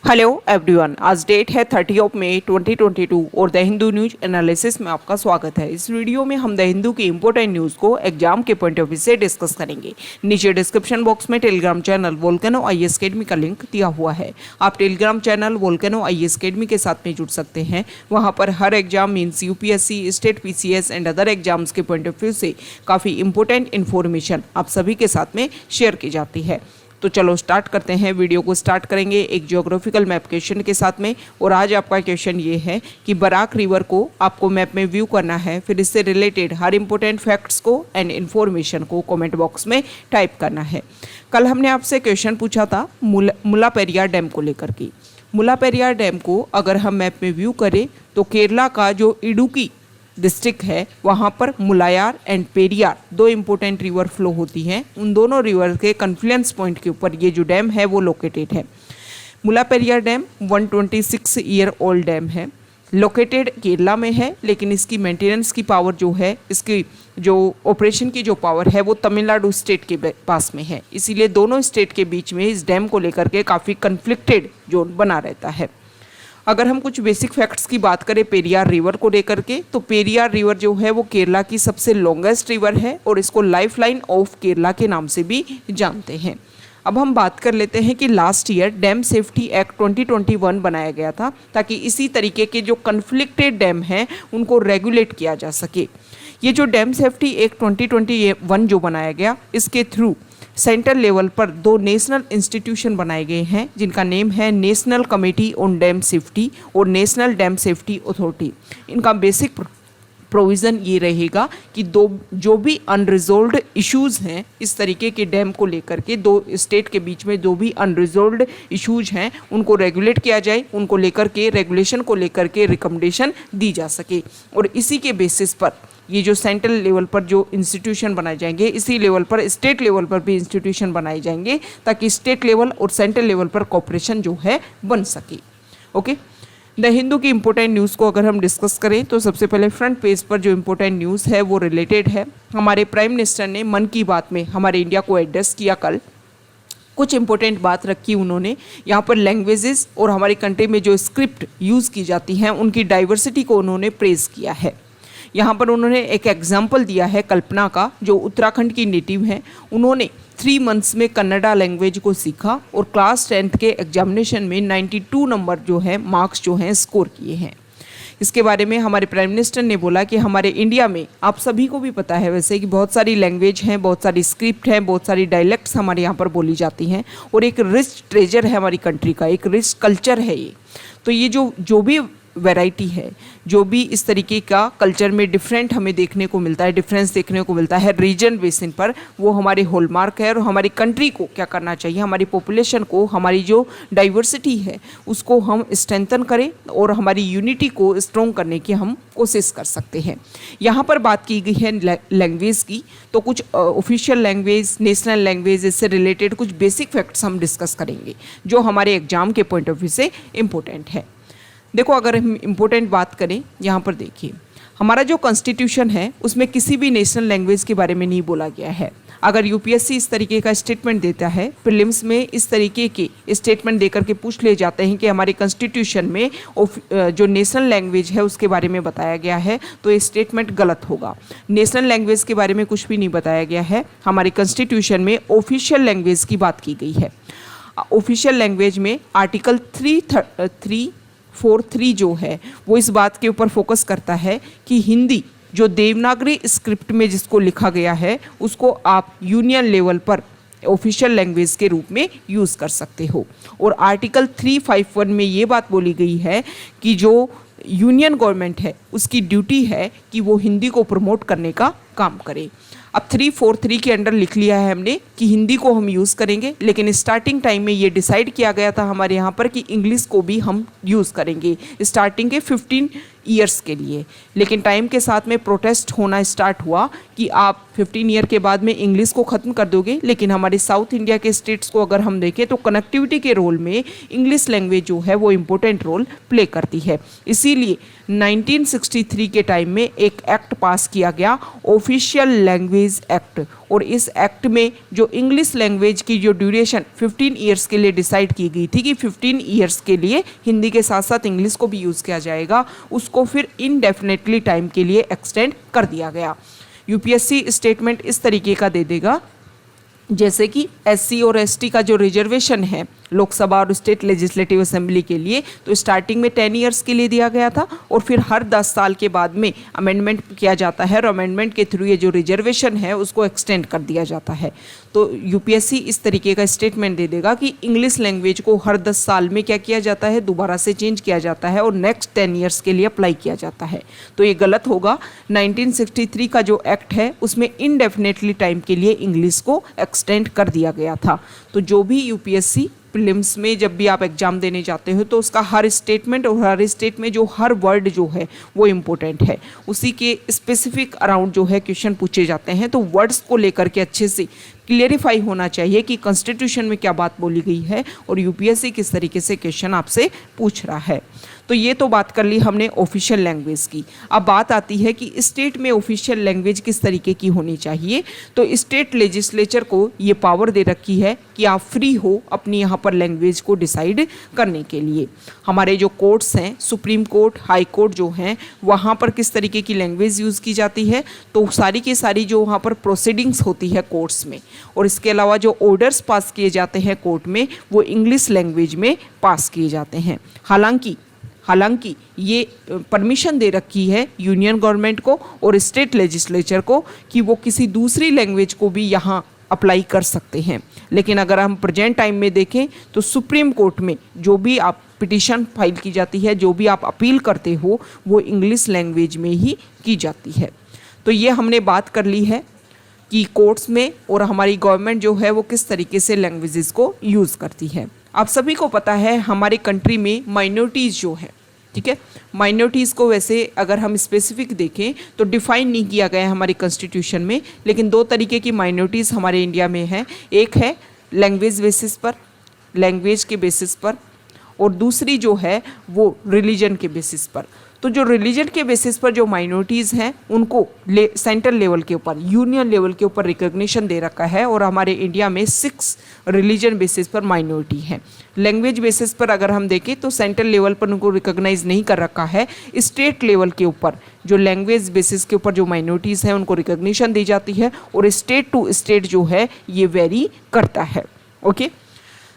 Hello everyone, आज date है 30 मई 2022 और द हिंदू न्यूज एनालिसिस में आपका स्वागत है। इस वीडियो में हम द हिंदू की इंपॉर्टेंट न्यूज़ को एग्जाम के पॉइंट ऑफ व्यू से डिस्कस करेंगे। नीचे डिस्क्रिप्शन बॉक्स में Telegram channel Volcano IAS academy का लिंक दिया हुआ है। आप Telegram channel Volcano IAS academy के साथ में जुड़ सकते हैं। वहाँ पर हर exam means UPSC, state PCS and other exams के पॉइंट ऑफ व्यू से काफ़ी इंपॉर्टेंट इन्फॉर्मेशन आप सभी के साथ में शेयर की जाती है। तो चलो स्टार्ट करते हैं। वीडियो को स्टार्ट करेंगे एक ज्योग्राफिकल मैप क्वेश्चन के साथ में। और आज आपका क्वेश्चन ये है कि बराक रिवर को आपको मैप में व्यू करना है, फिर इससे रिलेटेड हर इंपॉर्टेंट फैक्ट्स को एंड इन्फॉर्मेशन को कमेंट बॉक्स में टाइप करना है। कल हमने आपसे क्वेश्चन पूछा था मुल्ला पेरियार डैम को लेकर के। मुल्ला पेरियार डैम को अगर हम मैप में व्यू करें तो केरला का जो इडुक्की डिस्ट्रिक्ट है वहाँ पर मुलायार एंड पेरियार दो इम्पोर्टेंट रिवर फ्लो होती हैं। उन दोनों रिवर के कन्फ्लुएंस पॉइंट के ऊपर ये जो डैम है वो लोकेटेड है। Mullaperiyar dam 126 year old dam है, लोकेटेड केरला में है, लेकिन इसकी मेंटेनेंस की पावर जो है, इसकी जो ऑपरेशन की जो पावर है वो तमिलनाडु स्टेट के पास में है। इसीलिए दोनों स्टेट के बीच में इस डैम को लेकर के काफ़ी कन्फ्लिक्टेड जोन बना रहता है। अगर हम कुछ बेसिक फैक्ट्स की बात करें पेरियार रिवर को लेकर के, तो पेरियार रिवर जो है वो केरला की सबसे लॉन्गेस्ट रिवर है और इसको लाइफलाइन ऑफ केरला के नाम से भी जानते हैं। अब हम बात कर लेते हैं कि last year dam safety act 2021 बनाया गया था ताकि इसी तरीके के जो कन्फ्लिक्टेड डैम हैं उनको रेगुलेट किया जा सके। ये जो डैम सेफ्टी एक्ट 2021 जो बनाया गया, इसके थ्रू सेंट्रल लेवल पर दो नेशनल इंस्टीट्यूशन बनाए गए हैं जिनका नेम है national committee on dam safety और नेशनल डैम सेफ्टी अथॉरिटी। इनका बेसिक प्रोविज़न ये रहेगा कि जो भी अनरिजोल्व्ड इश्यूज़ हैं इस तरीके के डैम को लेकर के, दो स्टेट के बीच में जो भी अनरिजोल्व्ड इश्यूज़ हैं उनको रेगुलेट किया जाए, उनको लेकर के रेगुलेशन को लेकर के रिकमेंडेशन दी जा सके। और इसी के बेसिस पर ये जो सेंट्रल लेवल पर जो इंस्टीट्यूशन बनाए जाएंगे, इसी लेवल पर स्टेट लेवल पर भी इंस्टीट्यूशन बनाए जाएंगे ताकि स्टेट लेवल और सेंट्रल लेवल पर कोऑपरेशन जो है बन सके। ओके, द हिंदू की इंपॉर्टेंट न्यूज़ को अगर हम डिस्कस करें तो सबसे पहले फ्रंट पेज पर जो इंपॉर्टेंट न्यूज़ है वो रिलेटेड है। हमारे प्राइम मिनिस्टर ने मन की बात में हमारे इंडिया को एड्रेस किया। कल कुछ इंपॉर्टेंट बात रखी उन्होंने। यहाँ पर लैंग्वेजेस और हमारी कंट्री में जो स्क्रिप्ट यूज़ की जाती हैं उनकी डाइवर्सिटी को उन्होंने प्रेज़ किया है। यहाँ पर उन्होंने एक एग्जाम्पल दिया है कल्पना का, जो उत्तराखंड की नेटिव हैं। उन्होंने 3 मंथ्स में कन्नड़ा लैंग्वेज को सीखा और क्लास 10th के एग्जामिनेशन में 92 नंबर जो है मार्क्स जो हैं स्कोर किए हैं। इसके बारे में हमारे प्राइम मिनिस्टर ने बोला कि हमारे इंडिया में, आप सभी को भी पता है वैसे, कि बहुत सारी लैंग्वेज हैं, बहुत सारी स्क्रिप्ट हैं, बहुत सारी डायलेक्ट्स हमारे यहाँ पर बोली जाती हैं और एक रिच ट्रेजर है हमारी कंट्री का, एक रिच कल्चर है ये। तो ये जो भी वैरायटी है, जो भी इस तरीके का कल्चर में डिफरेंट हमें देखने को मिलता है, डिफरेंस देखने को मिलता है रीजन बेसिन पर, वो हमारे हॉलमार्क है। और हमारी कंट्री को क्या करना चाहिए, हमारी पॉपुलेशन को, हमारी जो डाइवर्सिटी है उसको हम स्ट्रेंथन करें और हमारी यूनिटी को स्ट्रॉन्ग करने की हम कोशिश कर सकते हैं। यहाँ पर बात की गई है लैंग्वेज की, तो कुछ ऑफिशियल लैंग्वेज, नेशनल लैंग्वेज, इससे रिलेटेड कुछ बेसिक फैक्ट्स हम डिस्कस करेंगे जो हमारे एग्जाम के पॉइंट ऑफ व्यू से इम्पोर्टेंट है। देखो, अगर हम इम्पोर्टेंट बात करें, यहाँ पर देखिए हमारा जो कॉन्स्टिट्यूशन है उसमें किसी भी नेशनल लैंग्वेज के बारे में नहीं बोला गया है। अगर यूपीएससी इस तरीके का स्टेटमेंट देता है, प्रीलिम्स में इस तरीके के स्टेटमेंट देकर के पूछ ले जाते हैं कि हमारे कॉन्स्टिट्यूशन में जो नेशनल लैंग्वेज है उसके बारे में बताया गया है, तो ये स्टेटमेंट गलत होगा। नेशनल लैंग्वेज के बारे में कुछ भी नहीं बताया गया है। हमारे कॉन्स्टिट्यूशन में ऑफिशियल लैंग्वेज की बात की गई है। ऑफिशियल लैंग्वेज में आर्टिकल 343 जो है वो इस बात के ऊपर फोकस करता है कि हिंदी जो देवनागरी स्क्रिप्ट में जिसको लिखा गया है उसको आप यूनियन लेवल पर ऑफिशियल लैंग्वेज के रूप में यूज़ कर सकते हो। और आर्टिकल 351 में ये बात बोली गई है कि जो यूनियन गवर्नमेंट है उसकी ड्यूटी है कि वो हिंदी को प्रमोट करने का काम करे। अब 343 के अंडर लिख लिया है हमने कि हिंदी को हम यूज़ करेंगे, लेकिन स्टार्टिंग टाइम में ये डिसाइड किया गया था हमारे यहाँ पर कि इंग्लिश को भी हम यूज़ करेंगे। स्टार्टिंग के 15 ईयर्स के लिए। लेकिन टाइम के साथ में प्रोटेस्ट होना स्टार्ट हुआ कि आप 15 ईयर के बाद में इंग्लिश को ख़त्म कर दोगे। लेकिन हमारे साउथ इंडिया के स्टेट्स को अगर हम देखें तो कनेक्टिविटी के रोल में इंग्लिश लैंग्वेज जो है वो इम्पोर्टेंट रोल प्ले करती है। इसीलिए 1963 के टाइम में एक एक्ट पास किया गया, ऑफिशियल लैंग्वेज एक्ट। और इस एक्ट में जो इंग्लिश लैंग्वेज की जो ड्यूरेशन 15 ईयर्स के लिए डिसाइड की गई थी कि 15 ईयर्स के लिए हिंदी के साथ साथ इंग्लिश को भी यूज़ किया जाएगा, उसको फिर इनडेफिनेटली टाइम के लिए एक्सटेंड कर दिया गया। यूपीएससी स्टेटमेंट इस तरीके का दे देगा जैसे कि एससी और एसटी का जो रिजर्वेशन है लोकसभा और स्टेट लेजिस्लेटिव असेंबली के लिए, तो स्टार्टिंग में 10 ईयर्स के लिए दिया गया था और फिर हर 10 साल के बाद में अमेंडमेंट किया जाता है और अमेंडमेंट के थ्रू ये जो रिजर्वेशन है उसको एक्सटेंड कर दिया जाता है। तो यूपीएससी इस तरीके का स्टेटमेंट दे देगा कि इंग्लिश लैंग्वेज को हर 10 साल में क्या किया जाता है, दोबारा से चेंज किया जाता है और नेक्स्ट 10 ईयर्स के लिए अप्लाई किया जाता है। तो ये गलत होगा। 1963 का जो एक्ट है उसमें इनडेफिनेटली टाइम के लिए इंग्लिश को एक्सटेंड कर दिया गया था। तो जो भी यूपीएससी प्रीलिम्स में जब भी आप एग्जाम देने जाते हो तो उसका हर स्टेटमेंट और हर स्टेट में जो हर वर्ड जो है वो इम्पोर्टेंट है, उसी के स्पेसिफिक अराउंड जो है क्वेश्चन पूछे जाते हैं। तो वर्ड्स को लेकर के अच्छे से क्लियरिफाई होना चाहिए कि कॉन्स्टिट्यूशन में क्या बात बोली गई है और यूपीएससी किस तरीके से क्वेश्चन आपसे पूछ रहा है। तो ये तो बात कर ली हमने ऑफिशियल लैंग्वेज की। अब बात आती है कि स्टेट में ऑफिशियल लैंग्वेज किस तरीके की होनी चाहिए। तो स्टेट लेजिस्लेचर को ये पावर दे रखी है कि आप फ्री हो अपनी यहाँ पर लैंग्वेज को डिसाइड करने के लिए। हमारे जो कोर्ट्स हैं, सुप्रीम कोर्ट, हाई कोर्ट जो हैं, वहाँ पर किस तरीके की लैंग्वेज यूज़ की जाती है, तो सारी की सारी जो वहाँ पर प्रोसीडिंग्स होती है कोर्ट्स में, और इसके अलावा जो ऑर्डर्स पास किए जाते हैं कोर्ट में, वो इंग्लिश लैंग्वेज में पास किए जाते हैं। हालांकि ये परमिशन दे रखी है यूनियन गवर्नमेंट को और स्टेट लेजिस्लेचर को कि वो किसी दूसरी लैंग्वेज को भी यहाँ अप्लाई कर सकते हैं। लेकिन अगर हम प्रेजेंट टाइम में देखें तो सुप्रीम कोर्ट में जो भी आप पिटीशन फाइल की जाती है, जो भी आप अपील करते हो, वो इंग्लिश लैंग्वेज में ही की जाती है। तो ये हमने बात कर ली है कि कोर्ट्स में और हमारी गवर्नमेंट जो है वो किस तरीके से लैंग्वेजेस को यूज़ करती है। आप सभी को पता है हमारे कंट्री में माइनॉरिटीज़ जो है, ठीक है, माइनॉरिटीज़ को वैसे अगर हम स्पेसिफिक देखें तो डिफ़ाइन नहीं किया गया है हमारे कॉन्स्टिट्यूशन में, लेकिन दो तरीके की माइनॉरिटीज़ हमारे इंडिया में है। एक है लैंग्वेज बेसिस पर, लैंग्वेज के बेसिस पर, और दूसरी जो है वो रिलीजन के बेसिस पर। तो जो रिलीजन के बेसिस पर जो माइनॉरिटीज़ हैं उनको सेंट्रल लेवल के ऊपर, यूनियन लेवल के ऊपर रिकॉग्निशन दे रखा है और हमारे इंडिया में 6 रिलीजन बेसिस पर माइनॉरिटी हैं। लैंग्वेज बेसिस पर अगर हम देखें तो सेंट्रल लेवल पर उनको रिकॉग्नाइज नहीं कर रखा है। स्टेट लेवल के ऊपर जो लैंग्वेज बेसिस के ऊपर जो माइनॉरिटीज़ हैं उनको रिकॉग्निशन दी जाती है और स्टेट टू स्टेट जो है ये वेरी करता है। ओके,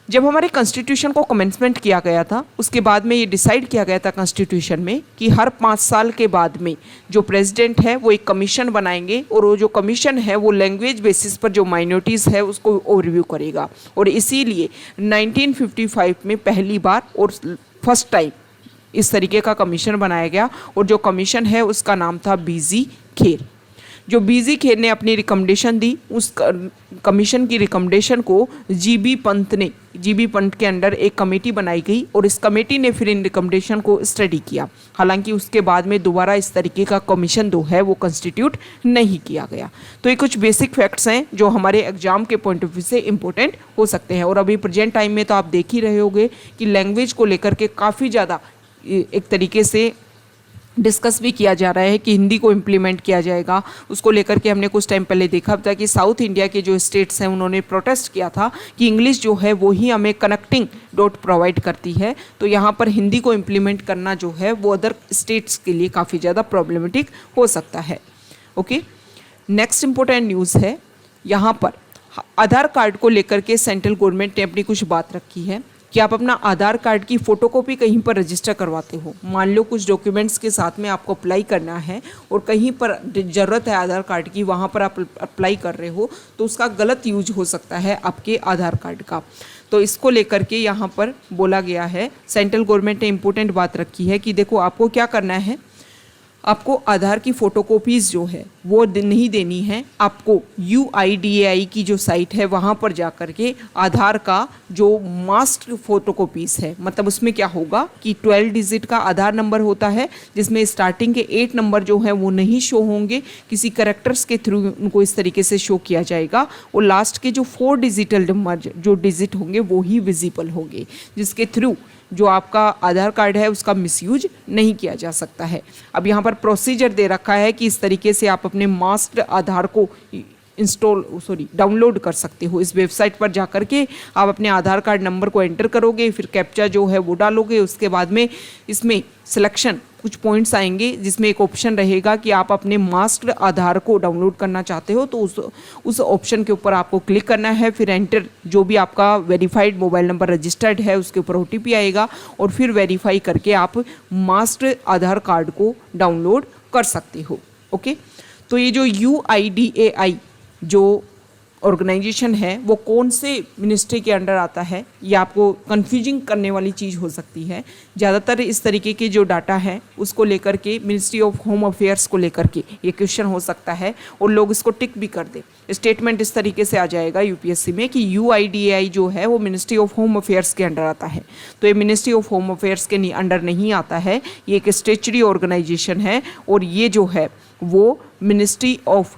जब हमारे कॉन्स्टिट्यूशन को कमेंसमेंट किया गया था उसके बाद में ये डिसाइड किया गया था कॉन्स्टिट्यूशन में कि हर 5 साल के बाद में जो प्रेसिडेंट है वो एक कमीशन बनाएंगे और वो जो कमीशन है वो लैंग्वेज बेसिस पर जो माइनॉरिटीज़ है उसको ओवरव्यू करेगा। और इसीलिए 1955 में पहली बार और फर्स्ट टाइम इस तरीके का कमीशन बनाया गया और जो कमीशन है उसका नाम था बीजी खेर। जो बीजी खेर ने अपनी रिकमेंडेशन दी, उस कमीशन की रिकमेंडेशन को जीबी पंत के अंडर एक कमेटी बनाई गई और इस कमेटी ने फिर इन रिकमेंडेशन को स्टडी किया। हालांकि उसके बाद में दोबारा इस तरीके का कमीशन जो है वो कंस्टिट्यूट नहीं किया गया। तो ये कुछ बेसिक फैक्ट्स हैं जो हमारे एग्जाम के पॉइंट ऑफ व्यू से इंपॉर्टेंट हो सकते हैं। और अभी प्रेजेंट टाइम में तो आप देख ही रहे होंगे कि लैंग्वेज को लेकर के काफ़ी ज़्यादा एक तरीके से डिस्कस भी किया जा रहा है कि हिंदी को इम्प्लीमेंट किया जाएगा। उसको लेकर के हमने कुछ टाइम पहले देखा था कि साउथ इंडिया के जो स्टेट्स हैं उन्होंने प्रोटेस्ट किया था कि इंग्लिश जो है वो ही हमें कनेक्टिंग डॉट प्रोवाइड करती है। तो यहाँ पर हिंदी को इम्प्लीमेंट करना जो है वो अदर स्टेट्स के लिए काफ़ी ज़्यादा प्रॉब्लमेटिक हो सकता है। ओके, नेक्स्ट इम्पोर्टेंट न्यूज़ है, यहाँ पर आधार कार्ड को लेकर के सेंट्रल गवर्नमेंट ने अपनी कुछ बात रखी है कि आप अपना आधार कार्ड की फ़ोटोकॉपी कहीं पर रजिस्टर करवाते हो। मान लो कुछ डॉक्यूमेंट्स के साथ में आपको अप्लाई करना है और कहीं पर ज़रूरत है आधार कार्ड की, वहाँ पर आप अप्लाई कर रहे हो तो उसका गलत यूज हो सकता है आपके आधार कार्ड का। तो इसको लेकर के यहाँ पर बोला गया है, सेंट्रल गवर्नमेंट ने इम्पोर्टेंट बात रखी है कि देखो आपको क्या करना है, आपको आधार की फ़ोटोकॉपीज़ जो है वो नहीं देनी है। आपको UIDAI की जो साइट है वहाँ पर जा कर के आधार का जो मास्टर फ़ोटोकॉपीज़ है, मतलब उसमें क्या होगा कि 12 डिजिट का आधार नंबर होता है, जिसमें स्टार्टिंग के 8 नंबर जो है वो नहीं शो होंगे, किसी करेक्टर्स के थ्रू उनको इस तरीके से शो किया जाएगा, और लास्ट के जो 4 डिजिटल नंबर जो डिजिट होंगे वो ही विजिबल होंगे, जिसके थ्रू जो आपका आधार कार्ड है उसका मिसयूज नहीं किया जा सकता है। अब यहाँ पर प्रोसीजर दे रखा है कि इस तरीके से आप अपने मास्टर आधार को डाउनलोड कर सकते हो। इस वेबसाइट पर जा कर के आप अपने आधार कार्ड नंबर को एंटर करोगे, फिर कैप्चा जो है वो डालोगे, उसके बाद में इसमें सिलेक्शन कुछ पॉइंट्स आएंगे जिसमें एक ऑप्शन रहेगा कि आप अपने मास्टर आधार को डाउनलोड करना चाहते हो, तो उस ऑप्शन के ऊपर आपको क्लिक करना है। फिर एंटर जो भी आपका वेरीफाइड मोबाइल नंबर रजिस्टर्ड है उसके ऊपर OTP आएगा, और फिर वेरीफाई करके आप मास्टर आधार कार्ड को डाउनलोड कर सकते हो। ओके, तो ये जो UIDAI जो ऑर्गेनाइजेशन है वो कौन से मिनिस्ट्री के अंडर आता है, ये आपको कंफ्यूजिंग करने वाली चीज़ हो सकती है। ज़्यादातर इस तरीके के जो डाटा है उसको लेकर के मिनिस्ट्री ऑफ होम अफेयर्स को लेकर के ये क्वेश्चन हो सकता है, और लोग इसको टिक भी कर दे। स्टेटमेंट इस तरीके से आ जाएगा UPSC में कि UIDAI जो है वो मिनिस्ट्री ऑफ होम अफेयर्स के अंडर आता है, तो ये मिनिस्ट्री ऑफ होम अफेयर्स के अंडर नहीं आता है, ये एक स्टेचुरी ऑर्गेनाइजेशन है, और ये जो है वो मिनिस्ट्री ऑफ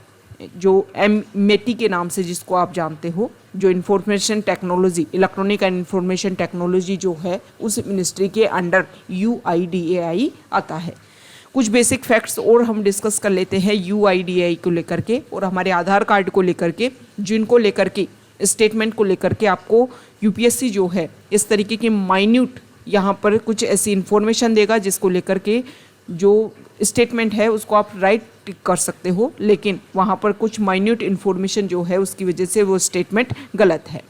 जो METI के नाम से जिसको आप जानते हो, जो information technology, electronic and information technology जो है उस मिनिस्ट्री के अंडर UIDAI आता है। कुछ बेसिक फैक्ट्स और हम डिस्कस कर लेते हैं UIDAI को लेकर के और हमारे आधार कार्ड को लेकर के, जिनको लेकर के स्टेटमेंट को लेकर के आपको UPSC जो है इस तरीके के माइन्यूट यहाँ पर कुछ ऐसी इंफॉर्मेशन देगा जिसको लेकर के जो स्टेटमेंट है उसको आप राइट टिक कर सकते हो, लेकिन वहाँ पर कुछ माइन्यूट इन्फॉर्मेशन जो है उसकी वजह से वो स्टेटमेंट गलत है।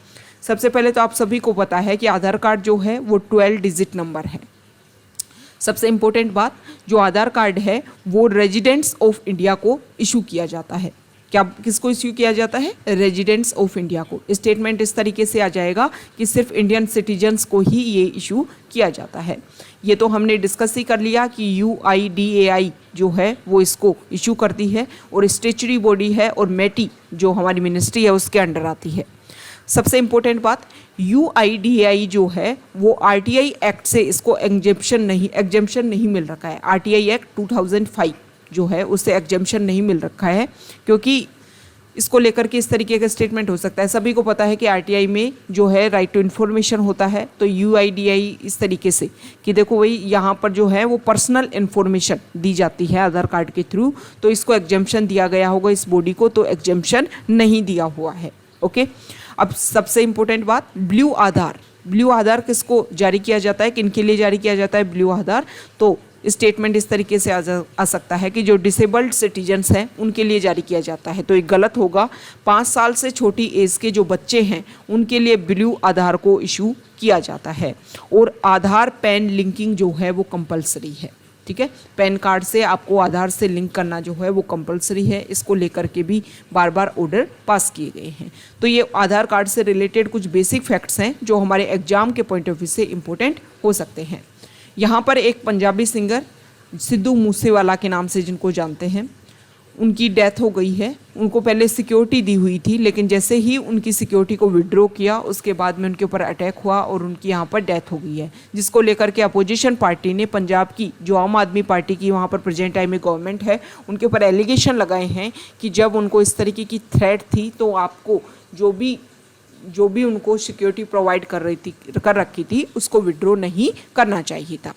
सबसे पहले तो आप सभी को पता है कि आधार कार्ड जो है वो 12 डिजिट नंबर है। सबसे इम्पोर्टेंट बात, जो आधार कार्ड है वो रेजिडेंट्स ऑफ इंडिया को इशू किया जाता है। क्या किसको इश्यू किया जाता है? रेजिडेंट्स ऑफ इंडिया को। स्टेटमेंट इस तरीके से आ जाएगा कि सिर्फ इंडियन सिटीजन्स को ही ये इशू किया जाता है। ये तो हमने डिस्कस ही कर लिया कि UIDAI जो है वो इसको इशू करती है, और स्टेचुरी बॉडी है, और METI जो हमारी मिनिस्ट्री है उसके अंडर आती है। सबसे इम्पोर्टेंट बात, UIDAI जो है वो RTI एक्ट से इसको एग्जेम्पशन नहीं मिल रखा है। RTI एक्ट 2005 जो है उससे एग्जेम्पशन नहीं मिल रखा है, क्योंकि इसको लेकर के इस तरीके का स्टेटमेंट हो सकता है। सभी को पता है कि RTI में जो है राइट टू इन्फॉर्मेशन होता है, तो UIDAI इस तरीके से कि देखो भाई यहाँ पर जो है वो पर्सनल इन्फॉर्मेशन दी जाती है आधार कार्ड के थ्रू, तो इसको एग्जेम्पशन दिया गया होगा इस बॉडी को, तो एग्जेम्पशन नहीं दिया हुआ है। ओके, अब सबसे इम्पोर्टेंट बात, ब्लू आधार किसको जारी किया जाता है, किन के लिए जारी किया जाता है ब्लू आधार? तो स्टेटमेंट इस तरीके से आ सकता है कि जो डिसेबल्ड सिटीजन्स हैं उनके लिए जारी किया जाता है, तो ये गलत होगा। 5 साल से छोटी एज के जो बच्चे हैं उनके लिए ब्लू आधार को इशू किया जाता है, और आधार पैन लिंकिंग जो है वो कंपलसरी है। ठीक है, पैन कार्ड से आपको आधार से लिंक करना जो है वो कंपलसरी है। इसको लेकर के भी बार बार ऑर्डर पास किए गए हैं। तो ये आधार कार्ड से रिलेटेड कुछ बेसिक फैक्ट्स हैं जो हमारे एग्जाम के पॉइंट ऑफ व्यू से इम्पोर्टेंट हो सकते हैं। यहाँ पर एक पंजाबी सिंगर सिद्धू मूसेवाला के नाम से जिनको जानते हैं, उनकी डेथ हो गई है। उनको पहले सिक्योरिटी दी हुई थी, लेकिन जैसे ही उनकी सिक्योरिटी को विड्रॉ किया उसके बाद में उनके ऊपर अटैक हुआ और उनकी यहाँ पर डेथ हो गई है, जिसको लेकर के अपोजिशन पार्टी ने पंजाब की जो आम आदमी पार्टी की वहाँ पर प्रेजेंट टाइम में गवर्नमेंट है उनके ऊपर एलिगेशन लगाए हैं कि जब उनको इस तरीके की थ्रेट थी तो आपको जो भी उनको सिक्योरिटी प्रोवाइड कर रखी थी उसको विड्रॉ नहीं करना चाहिए था।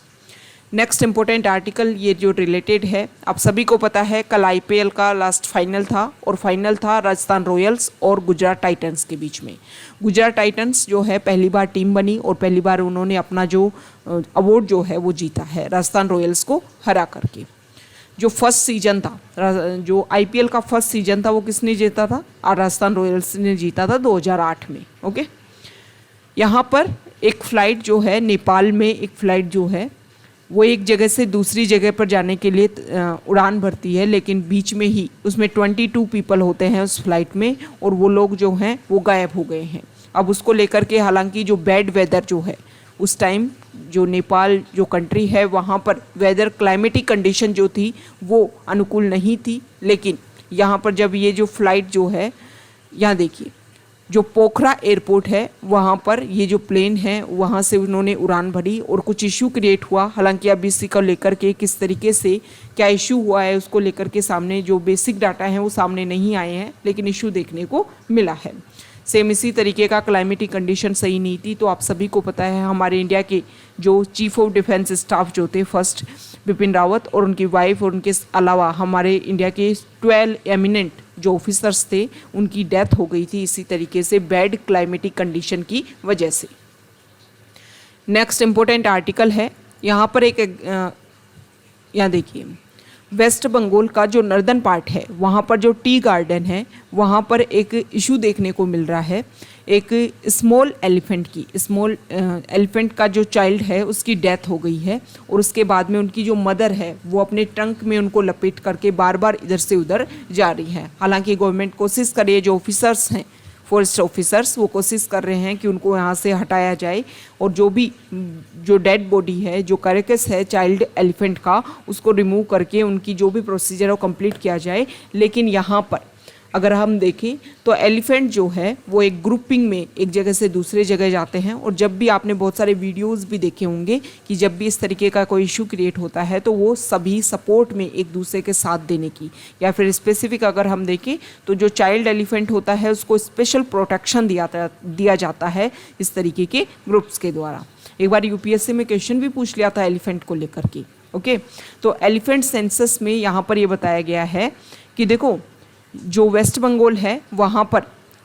नेक्स्ट इंपॉर्टेंट आर्टिकल ये जो रिलेटेड है, आप सभी को पता है कल IPL का लास्ट फाइनल था, और फाइनल था राजस्थान रॉयल्स और गुजरात टाइटंस के बीच में। गुजरात टाइटंस जो है पहली बार टीम बनी और पहली बार उन्होंने अपना जो अवार्ड जो है वो जीता है राजस्थान रॉयल्स को हरा करके। जो फर्स्ट सीजन था, जो IPL का फर्स्ट सीजन था वो किसने जीता था? और राजस्थान रॉयल्स ने जीता था 2008 में। ओके, यहाँ पर एक फ़्लाइट जो है नेपाल में, एक फ़्लाइट जो है वो एक जगह से दूसरी जगह पर जाने के लिए उड़ान भरती है, लेकिन बीच में ही उसमें 22 पीपल होते हैं उस फ्लाइट में, और वो लोग जो हैं वो गायब हो गए हैं। अब उसको लेकर के हालांकि जो बैड वेदर जो है उस टाइम जो नेपाल जो कंट्री है वहाँ पर वेदर क्लाइमेटिक कंडीशन जो थी वो अनुकूल नहीं थी, लेकिन यहाँ पर जब ये जो फ्लाइट जो है, यहाँ देखिए जो पोखरा एयरपोर्ट है वहाँ पर ये जो प्लेन है वहाँ से उन्होंने उड़ान भरी और कुछ इशू क्रिएट हुआ। हालांकि अभी इसी को लेकर के किस तरीके से क्या इशू हुआ है उसको लेकर के सामने जो बेसिक डाटा हैं वो सामने नहीं आए हैं, लेकिन इशू देखने को मिला है। सेम इसी तरीके का क्लाइमेटिक कंडीशन सही नहीं थी। तो आप सभी को पता है हमारे इंडिया के जो चीफ ऑफ डिफेंस स्टाफ जो थे फर्स्ट बिपिन रावत और उनकी वाइफ और उनके अलावा हमारे इंडिया के 12 एमिनेंट जो ऑफिसर्स थे उनकी डेथ हो गई थी इसी तरीके से बैड क्लाइमेटिक कंडीशन की वजह से। नेक्स्ट इम्पोर्टेंट आर्टिकल है यहाँ पर एक यहाँ देखिए वेस्ट बंगाल का जो नॉर्दर्न पार्ट है वहाँ पर जो टी गार्डन है वहाँ पर एक इशू देखने को मिल रहा है। एक स्मॉल एलिफेंट का जो चाइल्ड है उसकी डेथ हो गई है और उसके बाद में उनकी जो मदर है वो अपने ट्रंक में उनको लपेट करके बार बार इधर से उधर जा रही है। हालांकि गवर्नमेंट कोशिश कर रही है, जो ऑफिसर्स हैं फॉरेस्ट ऑफिसर्स वो कोशिश कर रहे हैं कि उनको यहाँ से हटाया जाए और जो डेड बॉडी है, जो कैरेकस है चाइल्ड एलिफेंट का, उसको रिमूव करके उनकी जो भी प्रोसीजर है वो कंप्लीट किया जाए। लेकिन यहाँ पर अगर हम देखें तो एलिफेंट जो है वो एक ग्रुपिंग में एक जगह से दूसरे जगह जाते हैं और जब भी आपने बहुत सारे वीडियोस भी देखे होंगे कि जब भी इस तरीके का कोई इशू क्रिएट होता है तो वो सभी सपोर्ट में एक दूसरे के साथ देने की, या फिर स्पेसिफिक अगर हम देखें तो जो चाइल्ड एलिफेंट होता है उसको स्पेशल प्रोटेक्शन दिया जाता है इस तरीके के ग्रुप्स के द्वारा। एक बार यूपीएससी में क्वेश्चन भी पूछ लिया था एलिफेंट को लेकर के। ओके, तो एलिफेंट सेंसस में यहाँ पर ये बताया गया है कि देखो जो वेस्ट बंगाल है वहाँ पर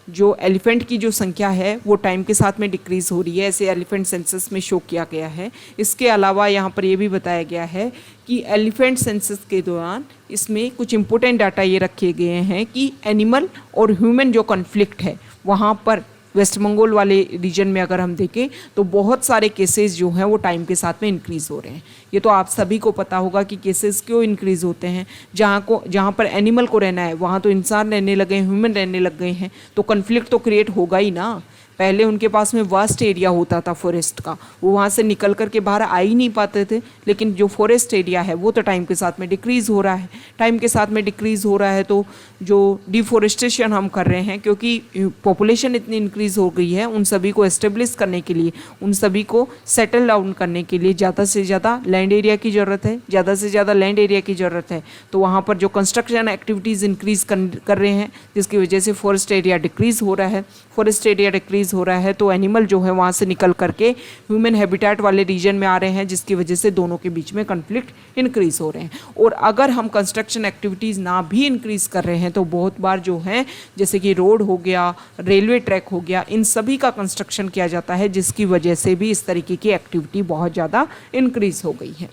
जो एलिफेंट की जो संख्या है वो टाइम के साथ में डिक्रीज़ हो रही है, ऐसे एलिफेंट सेंसस में शो किया गया है। इसके अलावा यहाँ पर ये भी बताया गया है कि एलिफेंट सेंसस के दौरान इसमें कुछ इंपॉर्टेंट डाटा ये रखे गए हैं कि एनिमल और ह्यूमन जो कॉन्फ्लिक्ट है वहाँ पर वेस्ट बंगाल वाले रीजन में अगर हम देखें तो बहुत सारे केसेस जो हैं वो टाइम के साथ में इंक्रीज़ हो रहे हैं। ये तो आप सभी को पता होगा कि केसेस क्यों इंक्रीज़ होते हैं। जहाँ पर एनिमल को रहना है वहाँ तो इंसान रहने लगे हैं, ह्यूमन रहने लग गए हैं, तो कन्फ्लिक्ट तो क्रिएट होगा ही ना। पहले उनके पास में वास्ट एरिया होता था फॉरेस्ट का, वो वहाँ से निकल कर के बाहर आ ही नहीं पाते थे। लेकिन जो फॉरेस्ट एरिया है वो तो टाइम के साथ में डिक्रीज़ हो रहा है। टाइम के साथ में डिक्रीज़ हो रहा है तो जो डिफॉरेस्टेशन हम कर रहे हैं, क्योंकि पॉपुलेशन इतनी इंक्रीज़ हो गई है, उन सभी को एस्टेब्लिश करने के लिए, उन सभी को सेटल डाउन करने के लिए ज़्यादा से ज़्यादा लैंड एरिया की ज़रूरत है, ज़्यादा से ज़्यादा लैंड एरिया की ज़रूरत है। तो वहाँ पर जो कंस्ट्रक्शन एक्टिविटीज़ इंक्रीज़ कर रहे हैं जिसकी वजह से फॉरेस्ट एरिया डिक्रीज़ हो रहा है। फॉरेस्ट एरिया डिक्रीज़ हो रहा है तो एनिमल जो है वहाँ से निकल करके ह्यूमन हैबिटेट वाले रीजन में आ रहे हैं, जिसकी वजह से दोनों के बीच में कन्फ्लिक्ट इंक्रीज़ हो रहे हैं। और अगर हम कंस्ट्रक्शन एक्टिविटीज़ ना भी इंक्रीज़ कर रहे हैं तो बहुत बार जो है जैसे कि रोड हो गया, रेलवे ट्रैक हो गया, इन सभी का कंस्ट्रक्शन किया जाता है, जिसकी वजह से भी इस तरीके की एक्टिविटी बहुत ज़्यादा इंक्रीज़ हो गई है।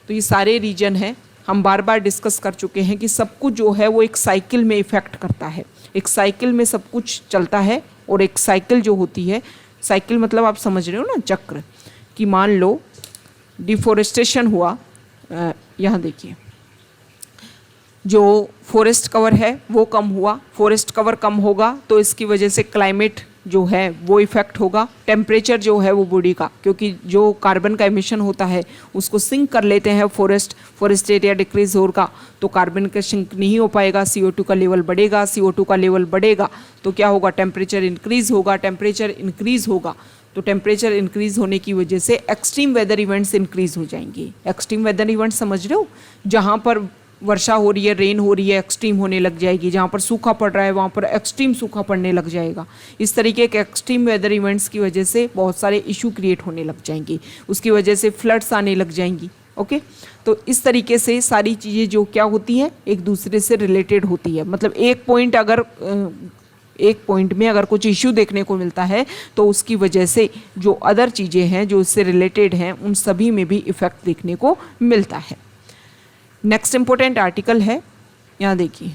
तो ये सारे रीजन हैं, हम बार बार डिस्कस कर चुके हैं कि सब कुछ जो है वो एक साइकिल में इफ़ेक्ट करता है। एक साइकिल में सब कुछ चलता है और एक साइकिल जो होती है, साइकिल मतलब आप समझ रहे हो ना, चक्र, कि मान लो डिफॉरेस्टेशन हुआ, यहाँ देखिए जो फॉरेस्ट कवर है वो कम हुआ, फॉरेस्ट कवर कम होगा तो इसकी वजह से क्लाइमेट जो है वो इफ़ेक्ट होगा। टेम्परेचर जो है वो बॉडी का, क्योंकि जो कार्बन का एमिशन होता है उसको सिंक कर लेते हैं फॉरेस्ट एरिया डिक्रीज होगा तो कार्बन का सिंक नहीं हो पाएगा, CO2 का लेवल बढ़ेगा, CO2 का लेवल बढ़ेगा तो क्या होगा, टेम्परेचर इंक्रीज़ होगा, टेम्परेचर इंक्रीज़ होगा तो टेम्परेचर इंक्रीज़ होने की वजह से एक्सट्रीम वेदर इवेंट्स इंक्रीज़ हो जाएंगे। एक्सट्रीम वेदर इवेंट्स समझ रहे हो, जहाँ पर वर्षा हो रही है, रेन हो रही है, एक्सट्रीम होने लग जाएगी, जहाँ पर सूखा पड़ रहा है वहाँ पर एक्सट्रीम सूखा पड़ने लग जाएगा। इस तरीके के एक्सट्रीम वेदर इवेंट्स की वजह से बहुत सारे इशू क्रिएट होने लग जाएंगे, उसकी वजह से फ्लड्स आने लग जाएंगी। ओके, तो इस तरीके से सारी चीज़ें जो क्या होती हैं एक दूसरे से रिलेटेड होती है। मतलब एक पॉइंट में अगर कुछ इश्यू देखने को मिलता है तो उसकी वजह से जो अदर चीज़ें हैं जो इससे रिलेटेड हैं उन सभी में भी इफ़ेक्ट देखने को मिलता है। नेक्स्ट इम्पोर्टेंट आर्टिकल है, यहाँ देखिए,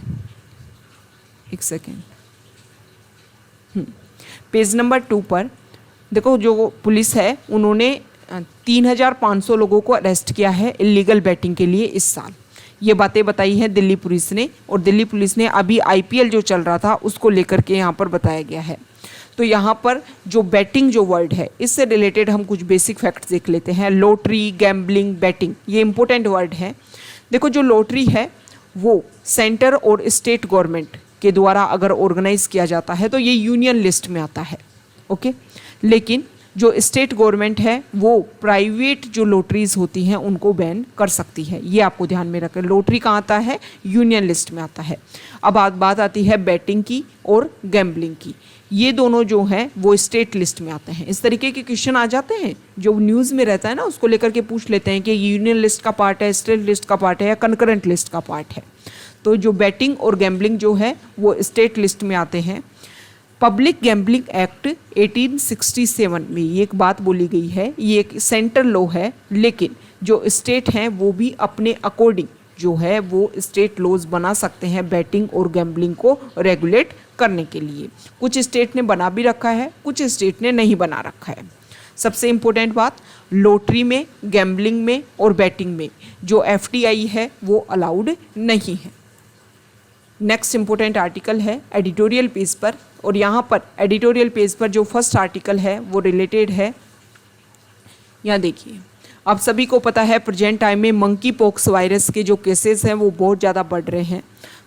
एक सेकेंड, पेज नंबर 2 पर देखो, जो पुलिस है उन्होंने 3500 लोगों को अरेस्ट किया है इलीगल बैटिंग के लिए इस साल। ये बातें बताई हैं दिल्ली पुलिस ने, और दिल्ली पुलिस ने अभी IPL जो चल रहा था उसको लेकर के यहाँ पर बताया गया है। तो तो यहाँ पर जो बैटिंग जो वर्ड है इससे रिलेटेड हम कुछ बेसिक फैक्ट्स देख लेते हैं। लॉटरी, गैम्बलिंग, बैटिंग, ये इंपॉर्टेंट वर्ड है। देखो जो लॉटरी है वो सेंटर और स्टेट गवर्नमेंट के द्वारा अगर ऑर्गेनाइज किया जाता है तो ये यूनियन लिस्ट में आता है, ओके। लेकिन जो स्टेट गवर्नमेंट है वो प्राइवेट जो लॉटरीज होती हैं उनको बैन कर सकती है, ये आपको ध्यान में रखें। लॉटरी कहाँ आता है? यूनियन लिस्ट में आता है। अब बात आती है बैटिंग की और गैम्बलिंग की, ये दोनों जो हैं वो स्टेट लिस्ट में आते हैं। इस तरीके के क्वेश्चन आ जाते हैं जो न्यूज़ में रहता है ना, उसको लेकर के पूछ लेते हैं कि यूनियन लिस्ट का पार्ट है, स्टेट लिस्ट का पार्ट है या कंकरेंट लिस्ट का पार्ट है। तो जो बैटिंग और गैम्बलिंग जो है वो स्टेट लिस्ट में आते हैं। पब्लिक गैम्बलिंग एक्ट 1867 में ये एक बात बोली गई है, ये एक सेंट्रल लॉ है, लेकिन जो स्टेट हैं वो भी अपने अकॉर्डिंग जो है वो स्टेट लॉज बना सकते हैं बैटिंग और गैम्बलिंग को रेगुलेट करने के लिए। कुछ स्टेट ने बना भी रखा है, कुछ स्टेट ने नहीं बना रखा है। सबसे इम्पोर्टेंट बात, लॉटरी में, गैम्बलिंग में और बैटिंग में जो FDI है वो अलाउड नहीं है। नेक्स्ट इम्पोर्टेंट आर्टिकल है एडिटोरियल पेज पर, और यहाँ पर एडिटोरियल पेज पर जो फर्स्ट आर्टिकल है वो रिलेटेड है, यहाँ देखिए। आप सभी को पता है प्रेजेंट टाइम में मंकी पॉक्स वायरस के जो केसेस हैं वो बहुत ज़्यादा बढ़ रहे हैं।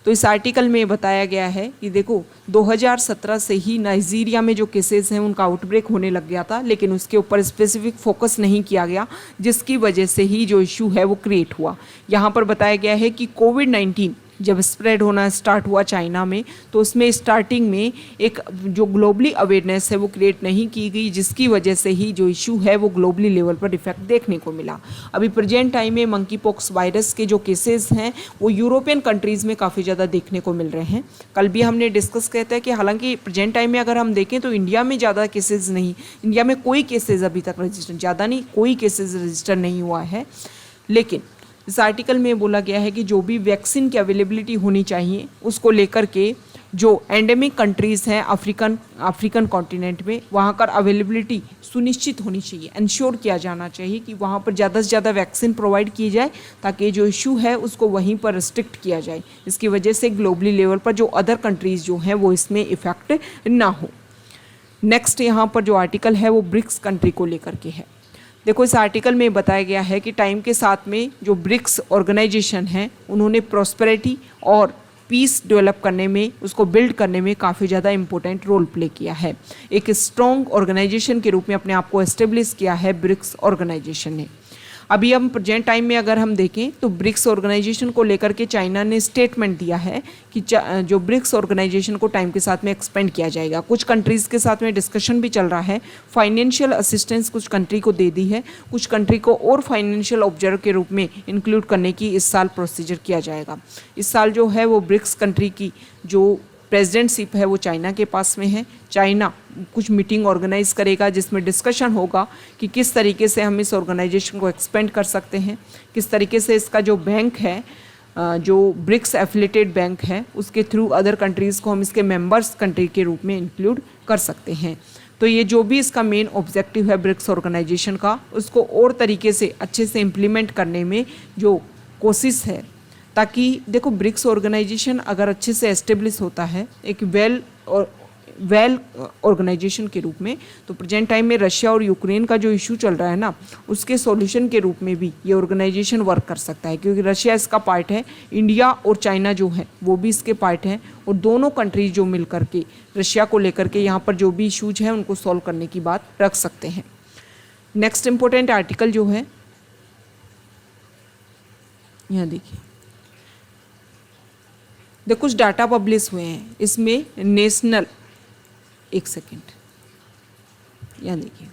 तो इस आर्टिकल में बताया गया है कि देखो 2017 से ही नाइजीरिया में जो केसेस हैं उनका आउटब्रेक होने लग गया था, लेकिन उसके ऊपर स्पेसिफिक फोकस नहीं किया गया, जिसकी वजह से ही जो इशू है वो क्रिएट हुआ। यहाँ पर बताया गया है कि कोविड-19 जब स्प्रेड होना स्टार्ट हुआ चाइना में, तो उसमें स्टार्टिंग में एक जो ग्लोबली अवेयरनेस है वो क्रिएट नहीं की गई, जिसकी वजह से ही जो इशू है वो ग्लोबली लेवल पर इफेक्ट देखने को मिला। अभी प्रेजेंट टाइम में मंकी पॉक्स वायरस के जो केसेस हैं वो यूरोपियन कंट्रीज़ में काफ़ी ज़्यादा देखने को मिल रहे हैं। कल भी हमने डिस्कस कहते हैं कि हालांकि प्रेजेंट टाइम में अगर हम देखें तो इंडिया में ज़्यादा केसेज नहीं, इंडिया में कोई केसेज अभी तक रजिस्टर, ज़्यादा नहीं, कोई केसेज रजिस्टर नहीं हुआ है। लेकिन इस आर्टिकल में बोला गया है कि जो भी वैक्सीन की अवेलेबिलिटी होनी चाहिए उसको लेकर के जो एंडेमिक कंट्रीज़ हैं अफ्रीकन कॉन्टिनेंट में, वहाँ पर अवेलेबिलिटी सुनिश्चित होनी चाहिए, इंश्योर किया जाना चाहिए कि वहाँ पर ज़्यादा से ज़्यादा वैक्सीन प्रोवाइड की जाए, ताकि जो इशू है उसको वहीं पर रिस्ट्रिक्ट किया जाए। इसकी वजह से ग्लोबली लेवल पर जो अदर कंट्रीज़ जो हैं वो इसमें इफेक्ट ना हो। नेक्स्ट यहाँ पर जो आर्टिकल है वो ब्रिक्स कंट्री को लेकर के है। देखो इस आर्टिकल में बताया गया है कि टाइम के साथ में जो ब्रिक्स ऑर्गेनाइजेशन है उन्होंने प्रॉस्पेरिटी और पीस डेवलप करने में, उसको बिल्ड करने में काफ़ी ज़्यादा इंपॉर्टेंट रोल प्ले किया है। एक स्ट्रॉन्ग ऑर्गेनाइजेशन के रूप में अपने आप को एस्टेब्लिश किया है ब्रिक्स ऑर्गेनाइजेशन ने। अभी हम प्रेजेंट टाइम में अगर हम देखें तो ब्रिक्स ऑर्गेनाइजेशन को लेकर के चाइना ने स्टेटमेंट दिया है कि जो ब्रिक्स ऑर्गेनाइजेशन को टाइम के साथ में एक्सपेंड किया जाएगा। कुछ कंट्रीज़ के साथ में डिस्कशन भी चल रहा है, फाइनेंशियल असिस्टेंस कुछ कंट्री को दे दी है, कुछ कंट्री को और फाइनेंशियल ऑब्जर्वर के रूप में इंक्लूड करने की इस साल प्रोसीजर किया जाएगा। इस साल जो है वो ब्रिक्स कंट्री की जो प्रेसिडेंटशिप है वो चाइना के पास में है। चाइना कुछ मीटिंग ऑर्गेनाइज करेगा जिसमें डिस्कशन होगा कि किस तरीके से हम इस ऑर्गेनाइजेशन को एक्सपेंड कर सकते हैं, किस तरीके से इसका जो बैंक है, जो ब्रिक्स एफिलेटेड बैंक है, उसके थ्रू अदर कंट्रीज़ को हम इसके मेंबर्स कंट्री के रूप में इंक्लूड कर सकते हैं। तो ये जो भी इसका मेन ऑब्जेक्टिव है ब्रिक्स ऑर्गेनाइजेशन का, उसको और तरीके से अच्छे से इम्प्लीमेंट करने में जो कोशिश है, ताकि देखो ब्रिक्स ऑर्गेनाइजेशन अगर अच्छे से एस्टेब्लिश होता है एक वेल ऑर्गेनाइजेशन के रूप में, तो प्रेजेंट टाइम में रशिया और यूक्रेन का जो इशू चल रहा है ना, उसके सॉल्यूशन के रूप में भी ये ऑर्गेनाइजेशन वर्क कर सकता है, क्योंकि रशिया इसका पार्ट है, इंडिया और चाइना जो है वो भी इसके पार्ट हैं, और दोनों कंट्रीज जो मिल करके रशिया को लेकर के यहाँ पर जो भी इशूज हैं उनको सॉल्व करने की बात रख सकते हैं। नेक्स्ट इम्पोर्टेंट आर्टिकल जो है यहाँ देखिए, कुछ डाटा पब्लिश हुए हैं इसमें नेशनल, एक सेकेंड, यहाँ देखिए,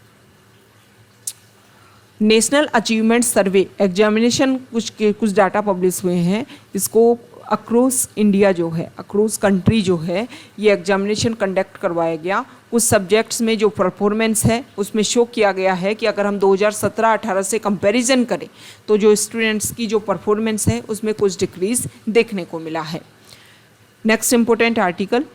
नेशनल अचीवमेंट सर्वे एग्जामिनेशन कुछ डाटा पब्लिश हुए हैं। इसको अक्रॉस इंडिया जो है, अक्रॉस कंट्री जो है, ये एग्जामिनेशन कंडक्ट करवाया गया। कुछ सब्जेक्ट्स में जो परफॉर्मेंस है उसमें शो किया गया है कि अगर हम 2017-18 से कंपैरिजन करें तो जो स्टूडेंट्स की जो परफॉर्मेंस है उसमें कुछ डिक्रीज देखने को मिला है। नेक्स्ट इम्पोर्टेंट आर्टिकल,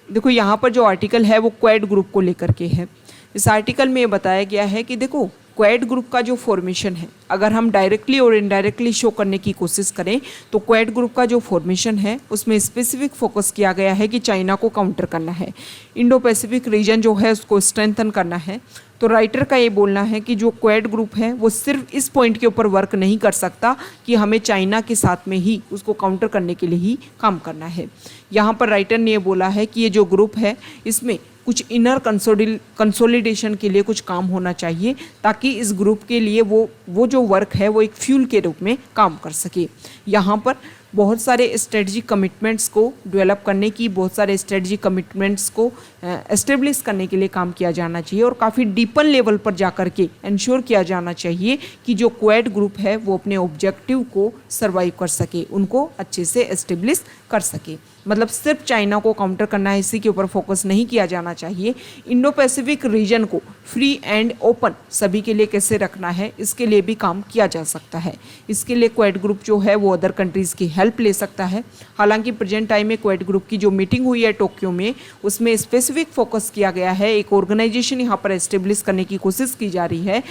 देखो यहाँ पर जो आर्टिकल है वो क्वेड ग्रुप को लेकर के है। इस आर्टिकल में बताया गया है कि देखो क्वेड ग्रुप का जो फॉर्मेशन है, अगर हम डायरेक्टली और इनडायरेक्टली शो करने की कोशिश करें तो क्वेड ग्रुप का जो फॉर्मेशन है उसमें स्पेसिफिक फोकस किया गया है कि चाइना को काउंटर करना है, इंडो पैसिफिक रीजन जो है उसको स्ट्रेंथन करना है। तो राइटर का ये बोलना है कि जो क्वेड ग्रुप है वो सिर्फ इस पॉइंट के ऊपर वर्क नहीं कर सकता कि हमें चाइना के साथ में ही उसको काउंटर करने के लिए ही काम करना है। यहाँ पर राइटर ने ये बोला है कि ये जो ग्रुप है इसमें कुछ इनर कंसोलिडेशन के लिए कुछ काम होना चाहिए ताकि इस ग्रुप के लिए वो जो वर्क है वो एक फ्यूल के रूप में काम कर सके। यहाँ पर बहुत सारे स्ट्रेटजिक कमिटमेंट्स को डेवलप करने की, बहुत सारे स्ट्रेटजिक कमिटमेंट्स को एस्टेब्लिश करने के लिए काम किया जाना चाहिए और काफ़ी डीपर लेवल पर जाकर के इंश्योर किया जाना चाहिए कि जो क्वेड ग्रुप है वो अपने ऑब्जेक्टिव को सर्वाइव कर सके, उनको अच्छे से एस्टेब्लिश कर सके। मतलब सिर्फ चाइना को काउंटर करना है इसी के ऊपर फोकस नहीं किया जाना चाहिए। इंडो पैसिफिक रीजन को फ्री एंड ओपन सभी के लिए कैसे रखना है इसके लिए भी काम किया जा सकता है। इसके लिए क्वेड ग्रुप जो है वो अदर कंट्रीज़ की हेल्प ले सकता है। हालांकि प्रेजेंट टाइम में क्वेड ग्रुप की जो मीटिंग हुई है टोक्यो में उसमें स्पेसिफिक फोकस किया गया है, एक ऑर्गेनाइजेशन यहाँ पर एस्टेब्लिश करने की कोशिश की जा रही है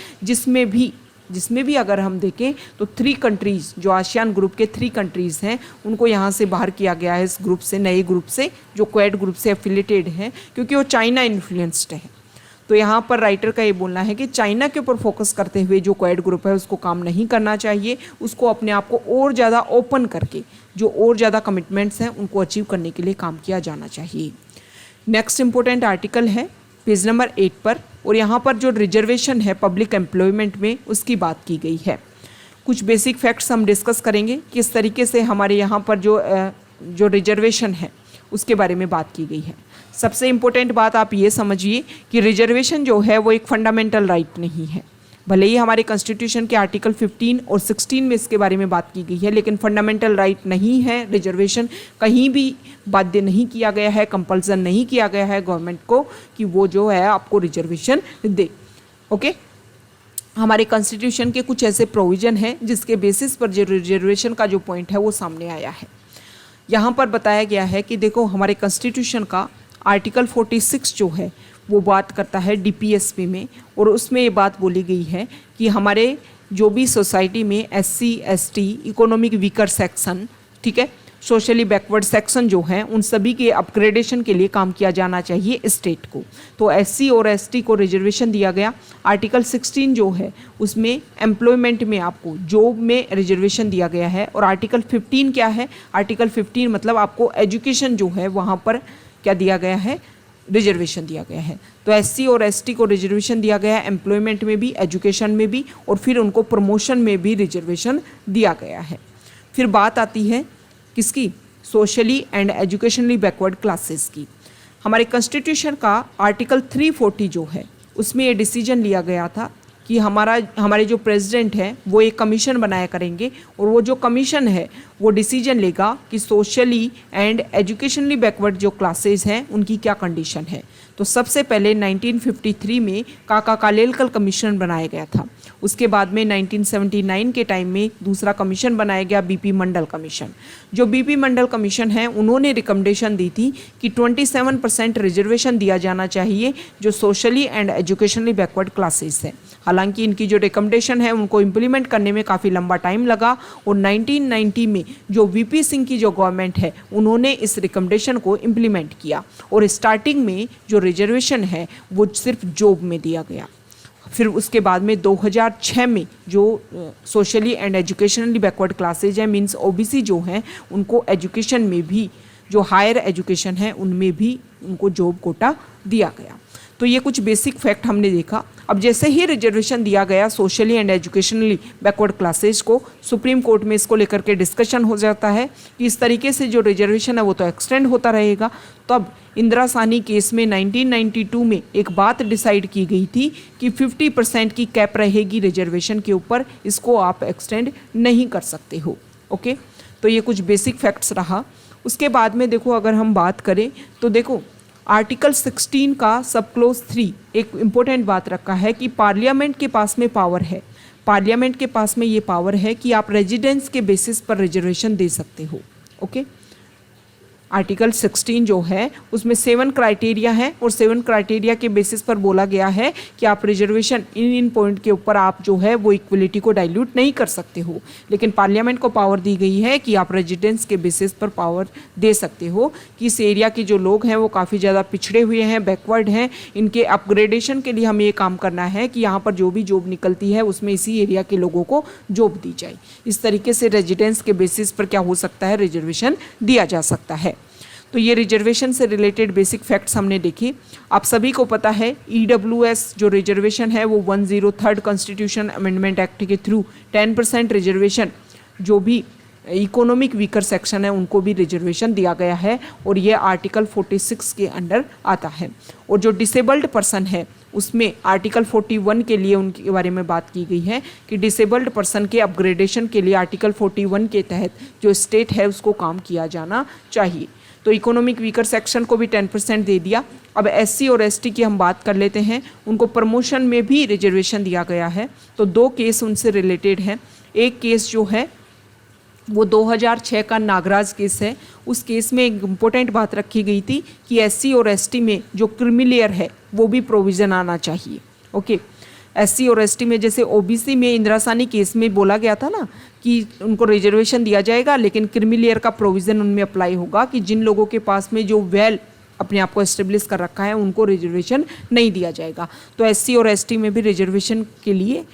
जिसमें भी अगर हम देखें तो 3 कंट्रीज़ जो आसियान ग्रुप के 3 कंट्रीज़ हैं उनको यहाँ से बाहर किया गया है, इस ग्रुप से, नए ग्रुप से जो क्वेड ग्रुप से एफिलेटेड हैं, क्योंकि वो चाइना इन्फ्लुएंस्ड है। तो यहाँ पर राइटर का ये बोलना है कि चाइना के ऊपर फोकस करते हुए जो क्वेड ग्रुप है उसको काम नहीं करना चाहिए, उसको अपने आप को और ज़्यादा ओपन करके जो और ज़्यादा कमिटमेंट्स हैं उनको अचीव करने के लिए काम किया जाना चाहिए। नेक्स्ट इंपॉर्टेंट आर्टिकल है पेज नंबर 8 पर, और यहाँ पर जो रिजर्वेशन है पब्लिक एम्प्लॉयमेंट में उसकी बात की गई है। कुछ बेसिक फैक्ट्स हम डिस्कस करेंगे किस तरीके से हमारे यहाँ पर जो रिजर्वेशन है उसके बारे में बात की गई है। सबसे इम्पोर्टेंट बात आप ये समझिए कि रिजर्वेशन जो है वो एक फंडामेंटल राइट नहीं है। भले ही हमारे कॉन्स्टिट्यूशन के आर्टिकल 15 और 16 में इसके बारे में बात की गई है, लेकिन फंडामेंटल राइट नहीं है रिजर्वेशन। कहीं भी बाध्य नहीं किया गया है, कंपल्सन नहीं किया गया है गवर्नमेंट को कि वो जो है आपको रिजर्वेशन दे। ओके, हमारे कॉन्स्टिट्यूशन के कुछ ऐसे प्रोविज़न हैं जिसके बेसिस पर जो रिजर्वेशन का जो पॉइंट है वो सामने आया है। यहाँ पर बताया गया है कि देखो हमारे कॉन्स्टिट्यूशन का आर्टिकल 46 जो है वो बात करता है डीपीएसपी में, और उसमें ये बात बोली गई है कि हमारे जो भी सोसाइटी में SC ST economic weaker section, ठीक है, सोशली बैकवर्ड सेक्शन जो हैं उन सभी के अपग्रेडेशन के लिए काम किया जाना चाहिए स्टेट को। तो SC और ST को रिजर्वेशन दिया गया। आर्टिकल 16 जो है उसमें एम्प्लॉयमेंट में आपको जॉब में रिजर्वेशन दिया गया है। और आर्टिकल 15 क्या है? आर्टिकल 15 मतलब आपको एजुकेशन जो है वहाँ पर क्या दिया गया है? रिजर्वेशन दिया गया है। तो SC और ST को रिजर्वेशन दिया गया है एम्प्लॉयमेंट में भी, एजुकेशन में भी, और फिर उनको प्रमोशन में भी रिजर्वेशन दिया गया है। फिर बात आती है किसकी? Socially and educationally backward classes की। हमारे कॉन्स्टिट्यूशन का आर्टिकल 340 जो है उसमें ये डिसीजन लिया गया था कि हमारे जो प्रेसिडेंट हैं वो एक कमीशन बनाया करेंगे, और वो जो कमीशन है वो डिसीजन लेगा कि सोशली एंड एजुकेशनली बैकवर्ड जो क्लासेस हैं उनकी क्या कंडीशन है। तो सबसे पहले 1953 में काका कालेलकर कमीशन बनाया गया था। उसके बाद में 1979 के टाइम में दूसरा कमीशन बनाया गया, BP मंडल कमीशन। जो BP मंडल कमीशन है उन्होंने रिकमेंडेशन दी थी कि 27% रिजर्वेशन दिया जाना चाहिए जो socially and educationally backward classes हैं। हालांकि इनकी जो रिकमेंडेशन है उनको इम्प्लीमेंट करने में काफ़ी लंबा टाइम लगा, और 1990 में जो VP सिंह की जो गवर्नमेंट है उन्होंने इस रिकमेंडेशन को इम्प्लीमेंट किया, और स्टार्टिंग में जो रिजर्वेशन है वो सिर्फ जॉब में दिया गया। फिर उसके बाद में 2006 में जो socially and educationally backward classes हैं, मींस OBC जो हैं, उनको एजुकेशन में भी, जो हायर एजुकेशन है उनमें भी उनको जॉब कोटा दिया गया। तो ये कुछ बेसिक फैक्ट हमने देखा। अब जैसे ही रिजर्वेशन दिया गया socially and educationally backward classes को, सुप्रीम कोर्ट में इसको लेकर के डिस्कशन हो जाता है कि इस तरीके से जो रिजर्वेशन है वो तो एक्सटेंड होता रहेगा। तो अब इंदिरा साहनी केस में 1992 में एक बात डिसाइड की गई थी कि 50% की कैप रहेगी रिजर्वेशन के ऊपर, इसको आप एक्सटेंड नहीं कर सकते हो। ओके, तो ये कुछ बेसिक फैक्ट्स रहा। उसके बाद में देखो अगर हम बात करें तो देखो आर्टिकल 16 का सब क्लोज 3 एक इम्पोर्टेंट बात रखा है कि पार्लियामेंट के पास में पावर है, पार्लियामेंट के पास में ये पावर है कि आप रेजिडेंस के बेसिस पर रिजर्वेशन दे सकते हो। ओके, आर्टिकल 16 जो है उसमें 7 क्राइटेरिया है और 7 क्राइटेरिया के बेसिस पर बोला गया है कि आप रिजर्वेशन इन पॉइंट के ऊपर आप जो है वो इक्वलिटी को डाइल्यूट नहीं कर सकते हो, लेकिन पार्लियामेंट को पावर दी गई है कि आप रेजिडेंस के बेसिस पर पावर दे सकते हो कि इस एरिया के जो लोग हैं वो काफ़ी ज़्यादा पिछड़े हुए हैं, बैकवर्ड हैं, इनके अपग्रेडेशन के लिए हमें ये काम करना है कि यहाँ पर जो भी जॉब निकलती है उसमें इसी एरिया के लोगों को जॉब दी जाए। इस तरीके से रेजिडेंस के बेसिस पर क्या हो सकता है, रिजर्वेशन दिया जा सकता है। तो ये रिजर्वेशन से रिलेटेड बेसिक फैक्ट्स हमने देखे। आप सभी को पता है EWS जो रिजर्वेशन है वो 103 कॉन्स्टिट्यूशन अमेंडमेंट एक्ट के थ्रू 10% रिजर्वेशन जो भी इकोनॉमिक वीकर सेक्शन है उनको भी रिजर्वेशन दिया गया है और ये आर्टिकल 46 के अंडर आता है। और जो डिसेबल्ड पर्सन है उसमें आर्टिकल 41 के लिए उनके बारे में बात की गई है कि डिसेबल्ड पर्सन के अपग्रेडेशन के लिए आर्टिकल 41 के तहत जो स्टेट है उसको काम किया जाना चाहिए। तो इकोनॉमिक वीकर सेक्शन को भी 10% दे दिया। अब SC और ST की हम बात कर लेते हैं, उनको प्रमोशन में भी रिजर्वेशन दिया गया है। तो 2 केस उनसे रिलेटेड हैं। एक केस जो है वो 2006 का नागराज केस है। उस केस में एक इम्पोर्टेंट बात रखी गई थी कि SC और ST में जो क्रिमिलेयर है वो भी प्रोविज़न आना चाहिए। ओके, SC और ST में जैसे OBC में इंदिरासानी केस में बोला गया था ना कि उनको रिजर्वेशन दिया जाएगा, लेकिन क्रिमिलेयर का प्रोविज़न उनमें अप्लाई होगा कि जिन लोगों के पास में जो वेल अपने आप को एस्टेब्लिश कर रखा है उनको रिजर्वेशन नहीं दिया जाएगा। तो SC और ST में भी रिजर्वेशन के लिए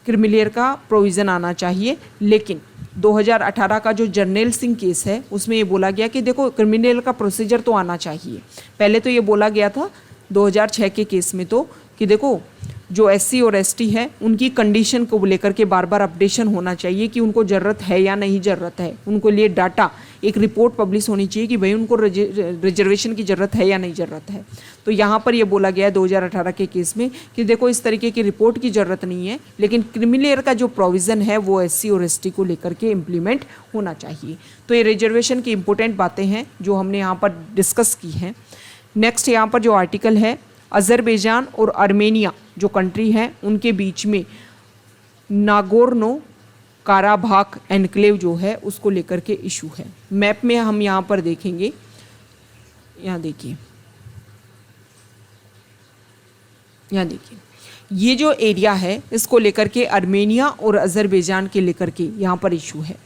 क्रिमिलेयर का प्रोविज़न आना चाहिए। लेकिन 2018 का जो जर्नैल सिंह केस है उसमें ये बोला गया कि देखो क्रिमिनल का प्रोसीजर तो आना चाहिए। पहले तो ये बोला गया था 2006 के केस में तो कि देखो जो SC और ST है उनकी कंडीशन को लेकर के बार बार अपडेशन होना चाहिए कि उनको ज़रूरत है या नहीं ज़रूरत है, उनको लिए डाटा एक रिपोर्ट पब्लिश होनी चाहिए कि भाई उनको रिजर्वेशन की ज़रूरत है या नहीं ज़रूरत है। तो यहाँ पर ये बोला गया है 2018 के केस में कि देखो इस तरीके की रिपोर्ट की ज़रूरत नहीं है, लेकिन क्रिमिलेयर का जो प्रोविज़न है वो SC और ST को लेकर के इम्प्लीमेंट होना चाहिए। तो ये रिजर्वेशन की इंपॉर्टेंट बातें हैं जो हमने यहाँ पर डिस्कस की हैं। नेक्स्ट यहाँ पर जो आर्टिकल है, अज़रबैजान और आर्मेनिया जो कंट्री है उनके बीच में नागोर्नो काराबाख एनक्लेव जो है उसको लेकर के इशू है। मैप में हम यहाँ पर देखेंगे, यहाँ देखिए, यहाँ देखिए ये जो एरिया है इसको लेकर के आर्मेनिया और अज़रबैजान के लेकर के यहाँ पर इशू है।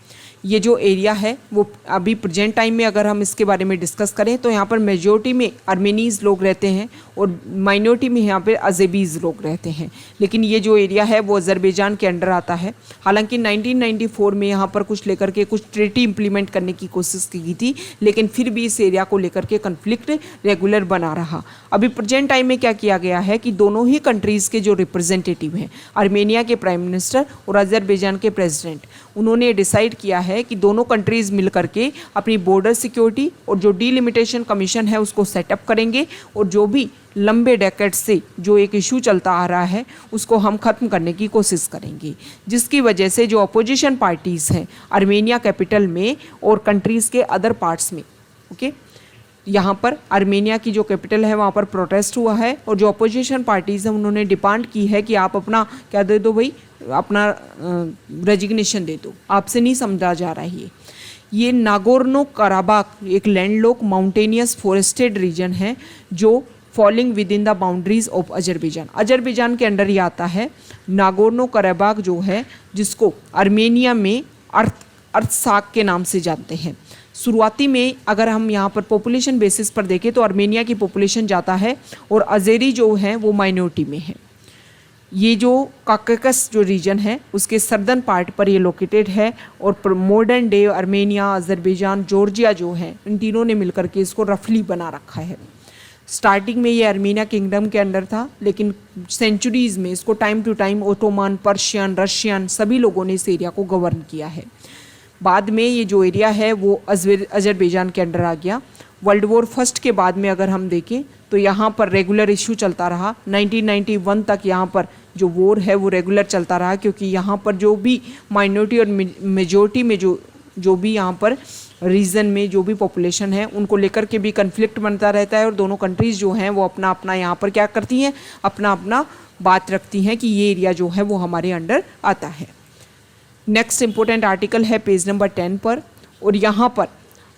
ये जो एरिया है वो अभी प्रेजेंट टाइम में अगर हम इसके बारे में डिस्कस करें तो यहाँ पर मेजोरिटी में आर्मेनीज लोग रहते हैं और माइनॉरिटी में यहाँ पे अज़ेबीज़ लोग रहते हैं। लेकिन ये जो एरिया है वो अज़रबैजान के अंडर आता है। हालांकि 1994 में यहाँ पर कुछ लेकर के कुछ ट्रीटी इंप्लीमेंट करने की कोशिश की गई थी, लेकिन फिर भी इस एरिया को लेकर के कन्फ्लिक्ट रेगुलर बना रहा। अभी प्रेजेंट टाइम में क्या किया गया है कि दोनों ही कंट्रीज़ के जो रिप्रेजेंटेटिव हैं, आर्मेनिया के प्राइम मिनिस्टर और अज़रबैजान के प्रेसिडेंट, उन्होंने डिसाइड किया है कि दोनों कंट्रीज़ मिल करके अपनी बॉर्डर सिक्योरिटी और जो डीलिमिटेशन कमीशन है उसको सेटअप करेंगे और जो भी लंबे डेकेड से जो एक इशू चलता आ रहा है उसको हम ख़त्म करने की कोशिश करेंगे, जिसकी वजह से जो अपोजिशन पार्टीज़ हैं आर्मेनिया कैपिटल में और कंट्रीज़ के अदर पार्ट्स में, ओके, यहाँ पर आर्मेनिया की जो कैपिटल है वहाँ पर प्रोटेस्ट हुआ है और जो अपोजिशन पार्टीज़ हैं उन्होंने डिमांड की है कि आप अपना क्या दे दो भाई, अपना रेजिग्नेशन दे दो, आपसे नहीं समझा जा रहा है। ये नागोर्नो कराबाख एक लैंडलॉक माउंटेनियस फॉरेस्टेड रीजन है जो falling with in the boundaries of Azerbaijan, Azerbaijan के अंडर ही आता है। नागोर्नो कराबाख जो है जिसको आर्मेनिया में अर्थसाक के नाम से जानते हैं। शुरुआती में अगर हम यहाँ पर पॉपुलेशन बेसिस पर देखें तो आर्मेनिया की पॉपुलेशन ज़्यादा है और अज़ेरी जो है वो माइनॉरिटी में है। ये जो काकाकस जो रीजन है उसके सर्दर्न पार्ट पर ये लोकेटेड है और modern day Armenia, Azerbaijan, Georgia जो है इन तीनों ने मिलकर के इसको रफली बना रखा है। स्टार्टिंग में ये आर्मेनिया किंगडम के अंडर था, लेकिन सेंचुरीज़ में इसको time to time Ottoman, Persian, Russian सभी लोगों ने इस एरिया को गवर्न किया है। बाद में ये जो एरिया है वो अज़रबैजान के अंडर आ गया। वर्ल्ड वॉर फर्स्ट के बाद में अगर हम देखें तो यहाँ पर रेगुलर इशू चलता रहा। 1991 तक यहाँ पर जो वॉर है वो रेगुलर चलता रहा, क्योंकि यहाँ पर जो भी माइनॉरिटी और मेजॉरिटी में जो भी यहाँ पर रीजन में जो भी पॉपुलेशन है उनको लेकर के भी कन्फ्लिक्ट बनता रहता है और दोनों कंट्रीज़ जो हैं वो अपना अपना यहाँ पर क्या करती हैं, अपना अपना बात रखती हैं कि ये एरिया जो है वो हमारे अंडर आता है। नेक्स्ट इम्पोर्टेंट आर्टिकल है पेज नंबर 10 पर, और यहाँ पर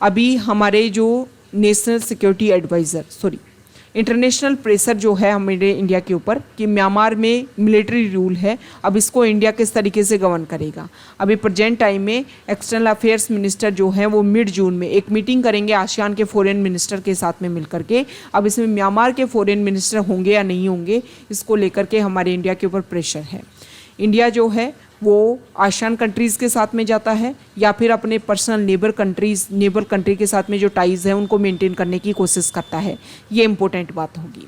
अभी हमारे जो national security adviser international pressure जो है हमारे इंडिया के ऊपर कि म्यांमार में मिलिट्री रूल है, अब इसको इंडिया किस तरीके से गवर्न करेगा। अभी प्रेजेंट टाइम में एक्सटर्नल अफेयर्स मिनिस्टर जो हैं वो मिड जून में एक मीटिंग करेंगे आसियान के फॉरेन मिनिस्टर के साथ में मिलकर के। अब इसमें म्यांमार के फॉरेन मिनिस्टर होंगे या नहीं होंगे, इसको लेकर के हमारे इंडिया के ऊपर प्रेशर है। इंडिया जो है वो आसियान कंट्रीज़ के साथ में जाता है या फिर अपने पर्सनल नेबर कंट्री के साथ में जो टाइज़ हैं उनको मेंटेन करने की कोशिश करता है। ये इम्पोर्टेंट बात होगी।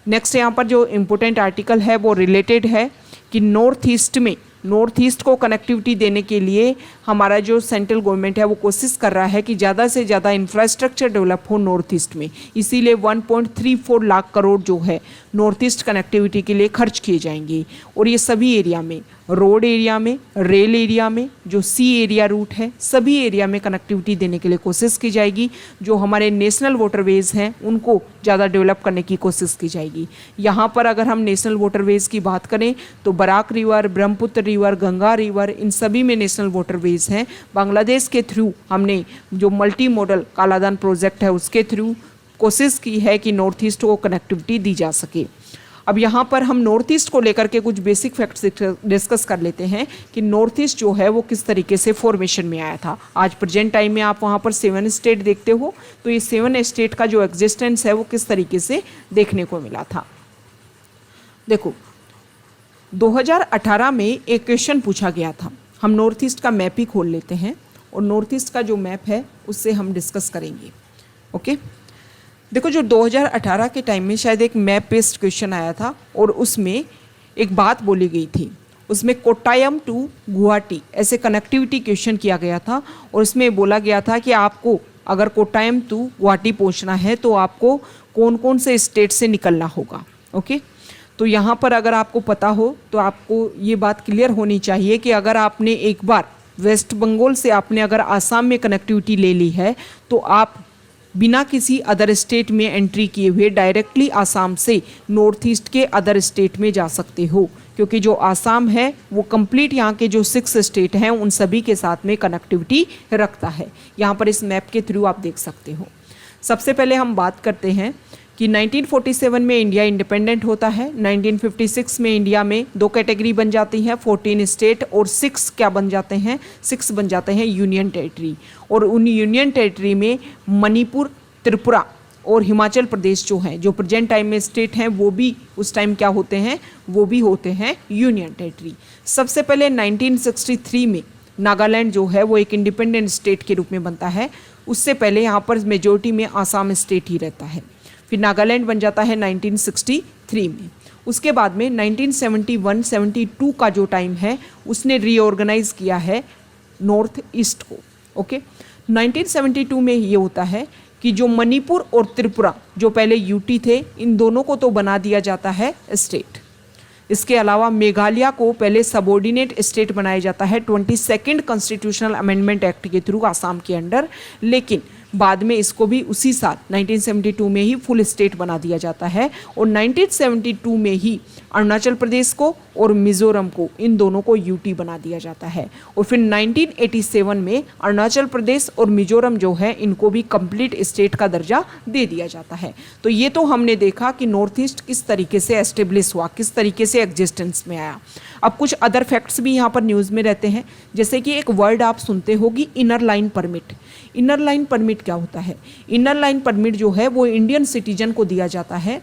नेक्स्ट यहाँ पर जो इम्पोर्टेंट आर्टिकल है वो रिलेटेड है कि नॉर्थ ईस्ट को कनेक्टिविटी देने के लिए हमारा जो सेंट्रल गवर्नमेंट है वो कोशिश कर रहा है कि ज़्यादा से ज़्यादा इंफ्रास्ट्रक्चर डेवलप हो नॉर्थ ईस्ट में। इसीलिए 1.34 लाख करोड़ जो है नॉर्थ ईस्ट कनेक्टिविटी के लिए खर्च किए जाएंगे। और ये सभी एरिया में, रोड एरिया में, रेल एरिया में, जो सी एरिया रूट है, सभी एरिया में कनेक्टिविटी देने के लिए कोशिश की जाएगी। जो हमारे नेशनल वाटरवेज हैं उनको ज़्यादा डेवलप करने की कोशिश की जाएगी। यहाँ पर अगर हम नेशनल वाटरवेज की बात करें तो Barak river, Brahmaputra river, Ganga river, इन सभी में नेशनल वाटरवेज हैं। बांग्लादेश के थ्रू हमने जो मल्टी मॉडल कालादान प्रोजेक्ट है उसके थ्रू कोशिश की है कि नॉर्थ ईस्ट को कनेक्टिविटी दी जा सके। अब यहाँ पर हम नॉर्थ ईस्ट को लेकर के कुछ बेसिक फैक्ट्स डिस्कस कर लेते हैं कि नॉर्थ ईस्ट जो है वो किस तरीके से फॉर्मेशन में आया था। आज प्रेजेंट टाइम में आप वहाँ पर 7 स्टेट देखते हो, तो ये 7 स्टेट का जो एग्जिस्टेंस है वो किस तरीके से देखने को मिला था। देखो 2018 में एक क्वेश्चन पूछा गया था। हम नॉर्थ ईस्ट का मैप ही खोल लेते हैं और नॉर्थ ईस्ट का जो मैप है उससे हम डिस्कस करेंगे। ओके, देखो जो 2018 के टाइम में शायद एक मैप बेस्ड क्वेश्चन आया था और उसमें एक बात बोली गई थी। उसमें कोट्टायम टू गुवाहाटी ऐसे कनेक्टिविटी क्वेश्चन किया गया था और उसमें बोला गया था कि आपको अगर कोट्टायम टू गुवाहाटी पहुंचना है तो आपको कौन कौन से स्टेट से निकलना होगा। ओके, तो यहाँ पर अगर आपको पता हो तो आपको ये बात क्लियर होनी चाहिए कि अगर आपने एक बार वेस्ट बंगाल से आपने अगर आसाम में कनेक्टिविटी ले ली है तो आप बिना किसी अदर स्टेट में एंट्री किए हुए डायरेक्टली आसाम से नॉर्थ ईस्ट के अदर स्टेट में जा सकते हो, क्योंकि जो आसाम है वो कंप्लीट यहाँ के जो 6 स्टेट हैं उन सभी के साथ में कनेक्टिविटी रखता है। यहाँ पर इस मैप के थ्रू आप देख सकते हो। सबसे पहले हम बात करते हैं कि 1947 में इंडिया इंडिपेंडेंट होता है। 1956 में इंडिया में 2 कैटेगरी बन जाती हैं, 14 स्टेट और 6 क्या बन जाते हैं, 6 बन जाते हैं यूनियन टेरिटरी। और उन यूनियन टेरिटरी में मणिपुर, त्रिपुरा और हिमाचल प्रदेश जो हैं, जो प्रेजेंट टाइम में स्टेट हैं, वो भी उस टाइम क्या होते हैं, वो भी होते हैं यूनियन टेरिटरी। सबसे पहले 1963 में नागालैंड जो है वो एक इंडिपेंडेंट स्टेट के रूप में बनता है। उससे पहले यहाँ पर मेजोरिटी में आसाम स्टेट ही रहता है। फिर नागालैंड बन जाता है 1963 में। उसके बाद में 1971-72 का जो टाइम है उसने रीऑर्गेनाइज किया है नॉर्थ ईस्ट को। ओके, 1972 में ये होता है कि जो मणिपुर और त्रिपुरा जो पहले यूटी थे, इन दोनों को तो बना दिया जाता है स्टेट। इसके अलावा मेघालय को पहले सबऑर्डिनेट स्टेट बनाया जाता है 22nd कॉन्स्टिट्यूशनल अमेंडमेंट एक्ट के थ्रू आसाम के अंडर, लेकिन बाद में इसको भी उसी साल 1972 में ही फुल स्टेट बना दिया जाता है। और 1972 में ही अरुणाचल प्रदेश को और मिजोरम को, इन दोनों को यूटी बना दिया जाता है। और फिर 1987 में अरुणाचल प्रदेश और मिजोरम जो है इनको भी कंप्लीट स्टेट का दर्जा दे दिया जाता है। तो ये तो हमने देखा कि नॉर्थ ईस्ट किस तरीके से एस्टेब्लिश हुआ, किस तरीके से एग्जिस्टेंस में आया। अब कुछ अदर फैक्ट्स भी यहाँ पर न्यूज़ में रहते हैं, जैसे कि एक वर्ड आप सुनते होगी inner line permit. Inner line permit क्या होता है? इनर लाइन परमिट जो है वो इंडियन सिटीजन को दिया जाता है।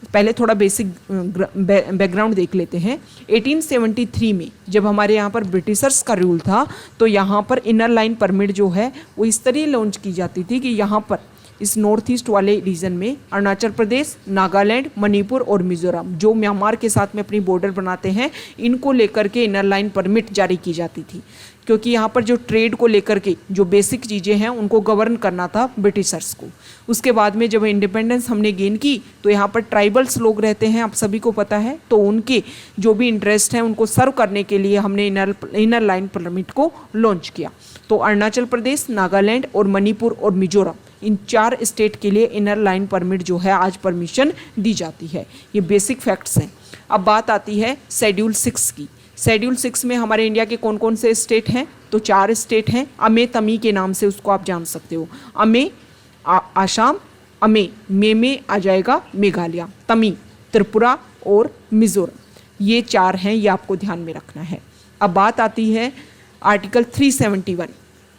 पहले थोड़ा बेसिक बैकग्राउंड देख लेते हैं। 1873 में जब हमारे यहाँ पर ब्रिटिशर्स का रूल था तो यहाँ पर इनर लाइन परमिट जो है वो इस तरह लॉन्च की जाती थी कि यहाँ पर इस नॉर्थ ईस्ट वाले रीजन में अरुणाचल प्रदेश, नागालैंड, मणिपुर और मिजोरम जो म्यांमार के साथ में अपनी बॉर्डर बनाते हैं, इनको लेकर के इनर लाइन परमिट जारी की जाती थी, क्योंकि यहाँ पर जो ट्रेड को लेकर के जो बेसिक चीज़ें हैं उनको गवर्न करना था ब्रिटिशर्स को। उसके बाद में जब इंडिपेंडेंस हमने गेन की तो यहाँ पर ट्राइबल्स लोग रहते हैं, आप सभी को पता है, तो उनके जो भी इंटरेस्ट हैं उनको सर्व करने के लिए हमने इनर लाइन परमिट को लॉन्च किया। तो अरुणाचल प्रदेश, नागालैंड और मणिपुर और मिजोरम, इन 4 स्टेट के लिए इनर लाइन परमिट जो है आज परमिशन दी जाती है। ये बेसिक फैक्ट्स हैं। अब बात आती है शेड्यूल 6 की। शेड्यूल 6 में हमारे इंडिया के कौन कौन से स्टेट हैं? तो 4 स्टेट हैं। अमे तमी के नाम से उसको आप जान सकते हो। अमे, आसाम, अमे, मे में आ जाएगा मेघालय, तमी त्रिपुरा और मिजोरम। ये 4 हैं, ये आपको ध्यान में रखना है। अब बात आती है आर्टिकल 371।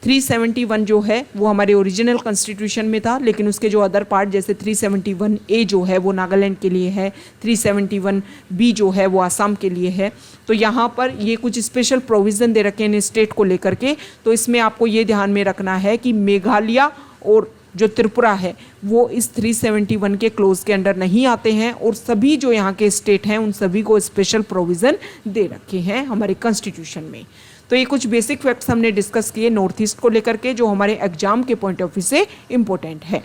371 जो है वो हमारे ओरिजिनल कॉन्स्टिट्यूशन में था, लेकिन उसके जो अदर पार्ट जैसे 371A जो है वो नागालैंड के लिए है, 371B जो है वो आसाम के लिए है। तो यहाँ पर ये कुछ स्पेशल प्रोविज़न दे रखे हैं स्टेट को लेकर के। तो इसमें आपको ये ध्यान में रखना है कि मेघालय और जो त्रिपुरा है वो इस 371 के क्लोज के अंडर नहीं आते हैं, और सभी जो यहाँ के स्टेट हैं उन सभी को स्पेशल प्रोविज़न दे रखे हैं हमारे कॉन्स्टिट्यूशन में। तो ये कुछ बेसिक फैक्ट्स हमने डिस्कस किए नॉर्थ ईस्ट को लेकर के, जो हमारे एग्जाम के पॉइंट ऑफ व्यू से इम्पोर्टेंट है।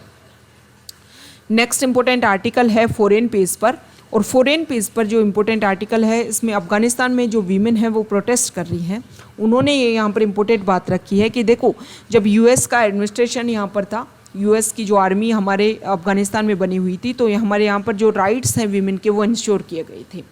नेक्स्ट इम्पोर्टेंट आर्टिकल है फॉरेन पेज पर, और फॉरेन पेज पर जो इम्पोर्टेंट आर्टिकल है इसमें अफगानिस्तान में जो वीमेन है वो प्रोटेस्ट कर रही हैं। उन्होंने ये यहाँ पर इम्पोर्टेंट बात रखी है कि देखो, जब यूएस का एडमिनिस्ट्रेशन यहाँ पर था, यूएस की जो आर्मी हमारे अफगानिस्तान में बनी हुई थी, तो हमारे यहाँ पर जो राइट्स हैं वीमेन के वो इंश्योर किए गए थे,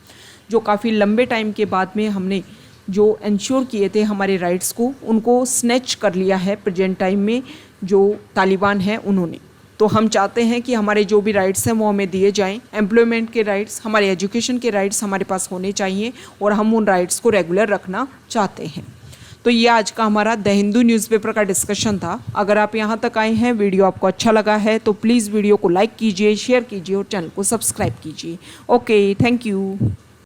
जो काफ़ी लंबे टाइम के बाद में हमने जो इंश्योर किए थे हमारे राइट्स को, उनको स्नैच कर लिया है प्रेजेंट टाइम में जो तालिबान है उन्होंने। तो हम चाहते हैं कि हमारे जो भी राइट्स हैं वो हमें दिए जाएं, एम्प्लॉयमेंट के राइट्स, हमारे एजुकेशन के राइट्स हमारे पास होने चाहिए, और हम उन राइट्स को रेगुलर रखना चाहते हैं। तो ये आज का हमारा द हिंदू न्यूज़पेपर का डिस्कशन था। अगर आप यहाँ तक आए हैं, वीडियो आपको अच्छा लगा है तो प्लीज़ वीडियो को लाइक कीजिए, शेयर कीजिए और चैनल को सब्सक्राइब कीजिए। Okay, thank you.